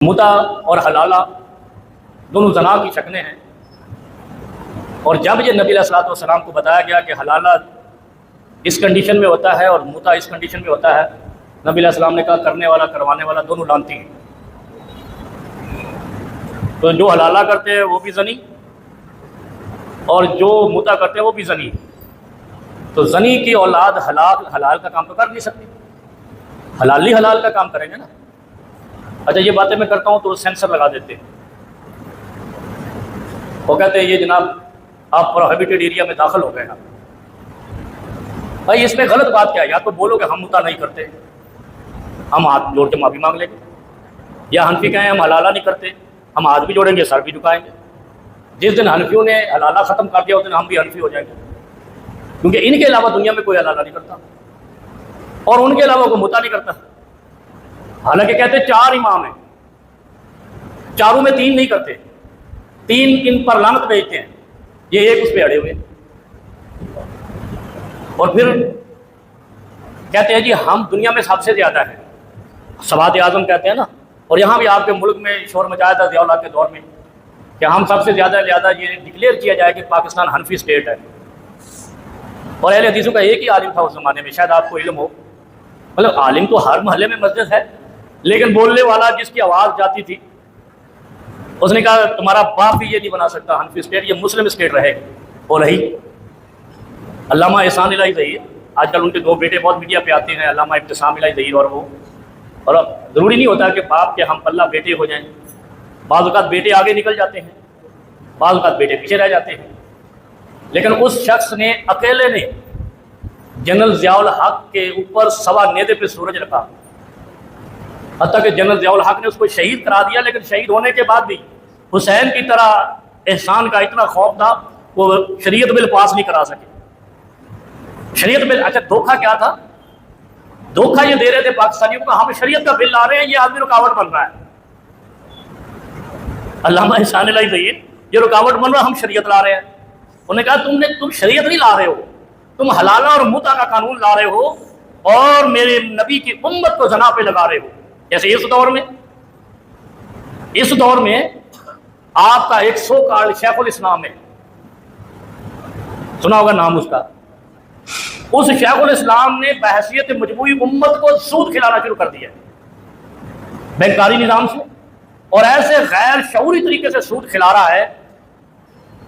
متا اور حلالہ دونوں زنا کی شکلیں ہیں، اور جب یہ نبی علیہ الصلوۃ والسلام کو بتایا گیا کہ حلالہ اس کنڈیشن میں ہوتا ہے اور متا اس کنڈیشن میں ہوتا ہے، نبی علیہ السلام نے کہا کرنے والا کروانے والا دونوں لعنتی ہیں۔ تو جو حلالہ کرتے ہیں وہ بھی زنی اور جو متا کرتے ہیں وہ بھی زنی۔ تو زنی کی اولاد حلال کا کام تو کر نہیں سکتی، حلال کا کام کریں گے نا۔ اچھا یہ باتیں میں کرتا ہوں تو سینسر لگا دیتے ہیں، وہ کہتے ہیں یہ جناب آپ پروہیبٹڈ ایریا میں داخل ہو گئے ہیں۔ بھائی اس میں غلط بات کیا ہے؟ یا تو بولو کہ ہم متا نہیں کرتے، ہم ہاتھ جوڑ کے معافی مانگ لیں گے، یا حنفی کہیں ہم حلالہ نہیں کرتے، ہم ہاتھ بھی جوڑیں گے سر بھی جھکائیں گے۔ جس دن حنفیوں نے حلالہ ختم کر دیا اس دن ہم بھی حنفی ہو جائیں گے، کیونکہ ان کے علاوہ دنیا میں کوئی حلالہ نہیں کرتا اور ان کے علاوہ کوئی متا نہیں کرتا۔ حالانکہ کہتے ہیں 4 امام ہیں، چاروں میں 3 نہیں کرتے، 3 ان پر لعنت بھیجتے ہیں، یہ ایک اس پہ اڑے ہوئے، اور پھر کہتے ہیں جی ہم دنیا میں سب سے زیادہ ہیں، سواد اعظم کہتے ہیں نا۔ اور یہاں بھی آپ کے ملک میں شور مچایا تھا ضیاء اللہ کے دور میں کہ ہم سب سے زیادہ لہذا یہ ڈکلیئر کیا جائے کہ پاکستان حنفی اسٹیٹ ہے۔ اور اہل حدیثوں کا ایک ہی عالم تھا اس زمانے میں، شاید آپ کو علم ہو، مطلب عالم تو ہر محلے میں مسجد ہے، لیکن بولنے والا جس کی آواز جاتی تھی اس نے کہا تمہارا باپ بھی یہ نہیں بنا سکتا حنفی اسٹیٹ، یہ مسلم اسٹیٹ رہے گی، وہ رہی۔ علامہ احسان الہی ظہیر، آج کل ان کے 2 بیٹے بہت میڈیا پہ آتے ہیں، علامہ ابتسام الہی ظہیر اور وہ، اور اب ضروری نہیں ہوتا کہ باپ کے ہم پلہ بیٹے ہو جائیں، بعض اوقات بیٹے آگے نکل جاتے ہیں، بعض اوقات بیٹے پیچھے رہ جاتے ہیں، لیکن اس شخص نے اکیلے نے جنرل ضیاء الحق کے اوپر 1.25 نیزے پہ سورج رکھا، حتیٰ کہ جنرل ضیاء الحق نے اس کو شہید کرا دیا، لیکن شہید ہونے کے بعد بھی حسین کی طرح احسان کا اتنا خوف تھا وہ شریعت بل پاس نہیں کرا سکے۔ شریعت بل، اچھا دھوکہ کیا تھا؟ دھوکہ یہ دے رہے تھے پاکستانیوں کو ہم شریعت کا بل لا رہے ہیں، یہ آدمی رکاوٹ بن رہا ہے۔ علامہ احسان الہی ظہیر، یہ رکاوٹ بن رہا ہے، ہم شریعت لا رہے ہیں۔ انہوں نے کہا تم شریعت نہیں لا رہے ہو، تم حلالہ اور متا کا قانون لا رہے ہو اور میرے نبی کی امت کو زنا پہ لگا رہے ہو۔ جیسے اس دور میں آپ کا ایک سو کال شیخ الاسلام ہے، سنا ہوگا نام اس کا، اس شیخ الاسلام نے بحیثیت مجموعی امت کو سود کھلانا شروع کر دیا بینکاری نظام سے، اور ایسے غیر شعوری طریقے سے سود کھلا رہا ہے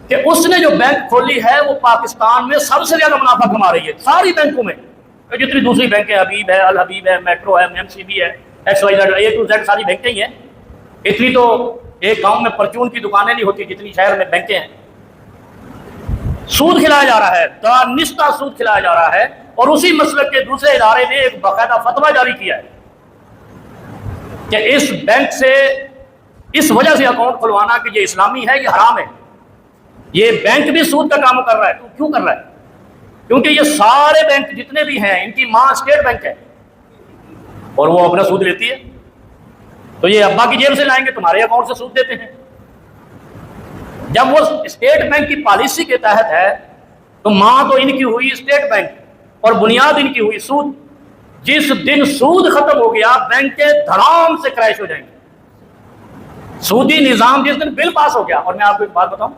کہ اس نے جو بینک کھولی ہے وہ پاکستان میں سب سے زیادہ منافع کما رہی ہے، ساری بینکوں میں، جتنی دوسری بینکیں حبیب ہے، الحبیب ہے، میٹرو ہے، ایم سی بی ہے، X Y Z, A to Z ساری بینکیں ہی ہیں۔ اتنی تو ایک گاؤں میں پرچون کی دکانیں نہیں ہوتی جتنی شہر میں بینکیں ہیں۔ سود کھلایا جا رہا ہے، دانستہ سود کھلایا جا رہا ہے، اور اسی مسلک کے دوسرے ادارے نے ایک باقاعدہ فتویٰ جاری کیا ہے کہ اس بینک سے اس وجہ سے اکاؤنٹ کھلوانا کہ یہ اسلامی ہے، یہ حرام ہے۔ یہ بینک بھی سود کا کام کر رہا ہے، کیوں کر رہا ہے؟ کیونکہ یہ سارے بینک جتنے بھی ہیں ان کی ماں اسٹیٹ بینک ہے اور وہ اپنا سود لیتی ہے، تو یہ ابا کی جیب سے لائیں گے، تمہارے اکاؤنٹ سے سود دیتے ہیں۔ جب وہ اسٹیٹ بینک کی پالیسی کے تحت ہے تو ماں تو ان کی ہوئی اسٹیٹ بینک اور بنیاد ان کی ہوئی سود۔ جس دن سود ختم ہو گیا بینکیں دھڑام سے کریش ہو جائیں گے۔ سودی نظام جس دن بل پاس ہو گیا، اور میں آپ کو ایک بات بتاؤں،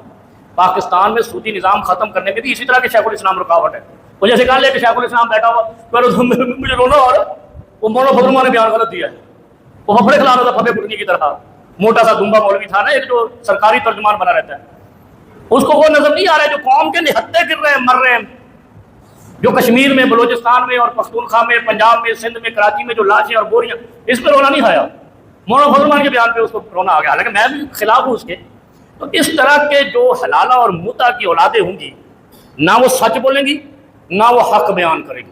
پاکستان میں سودی نظام ختم کرنے میں بھی اسی طرح کے شیخ الاسلام رکاوٹ ہے۔ وہ جیسے کہا لے کہ شیخ الاسلام بیٹھا ہوا مجھے رونا ہو رہا، وہ مولانا فضل نے بیان غلط دیا ہے، وہ پھپڑے کھلا رہا تھا پھپے پٹنی کی طرح، موٹا سا دمبا مولوی تھا نا ایک جو سرکاری ترجمان بنا رہتا ہے، اس کو وہ نظر نہیں آ رہا ہے جو قوم کے نہتے گر رہے ہیں، مر رہے ہیں، جو کشمیر میں، بلوچستان میں اور پختونخوا میں، پنجاب میں، سندھ میں، کراچی میں جو لاشیں اور بوریاں، اس پہ رونا نہیں آیا۔ مولانا فضل کے بیان پہ اس کو رونا آ گیا، حالانکہ میں بھی خلاف ہوں اس کے۔ تو اس طرح کے جو حلالہ اور متا کی اولادیں ہوں گی، نہ وہ سچ بولیں گی نہ وہ حق بیان کریں گی۔